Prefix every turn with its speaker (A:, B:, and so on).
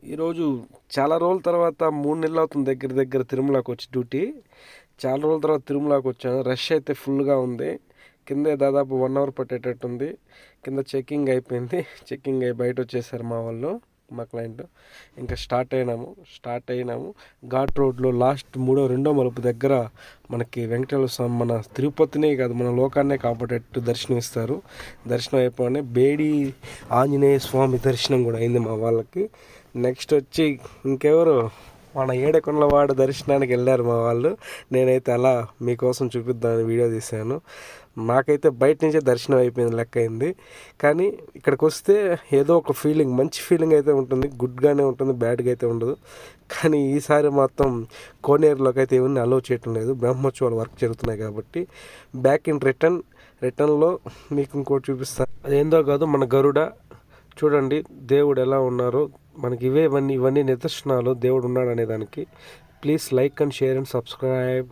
A: ఈరోజు చాలా రోజుల తర్వాత 3 నెలలు అవుతుంది దగ్గర దగ్గర తిరుమలకి వచ్చి డ్యూటీ. చాలా రోజుల తర్వాత తిరుమలకి వచ్చాను. రష్ అయితే ఫుల్గా ఉంది. కిందే దాదాపు 1 అవర్ పట్టేటట్టుంది. కింద చెక్కింగ్ అయిపోయింది. చెక్కింగ్ అయి బయట వచ్చేసారు మా వాళ్ళు, మా క్లయింట్. ఇంకా స్టార్ట్ అయినాము. ఘాట్ రోడ్లో లాస్ట్ రెండో మలుపు దగ్గర మనకి వెంకటేశ్వర స్వామి మన తిరుపతినే కాదు మన లోకాన్నే కాపాడేట్టు దర్శనం ఇస్తారు. దర్శనం అయిపోయి బేడి ఆంజనేయ స్వామి దర్శనం కూడా అయింది మా వాళ్ళకి. నెక్స్ట్ వచ్చి ఇంకెవరు మన ఏడుకొండలవాడ దర్శనానికి వెళ్ళారు మా వాళ్ళు. నేనైతే అలా మీకోసం చూపిద్దామని వీడియో తీశాను. నాకైతే బయట నుంచే దర్శనం అయిపోయింది లెక్క అయింది. కానీ ఇక్కడికి వస్తే ఏదో ఒక ఫీలింగ్, మంచి ఫీలింగ్ అయితే ఉంటుంది. గుడ్గానే ఉంటుంది, బ్యాడ్గా అయితే ఉండదు. కానీ ఈసారి మాత్రం కోనేరులోకి అయితే ఏమన్నా అలో చేయటం లేదు. బ్రహ్మోత్సవాలు వర్క్ జరుగుతున్నాయి కాబట్టి బ్యాక్ ఇన్ రిటర్న్లో మీకు ఇంకోటి చూపిస్తాను. అదేందో కాదు, మన గరుడ చూడండి దేవుడు ఎలా ఉన్నారో. మనకి ఇవన్నీ నిదర్శనాలు దేవుడు ఉన్నాడు అనేదానికి. Please like and share and subscribe.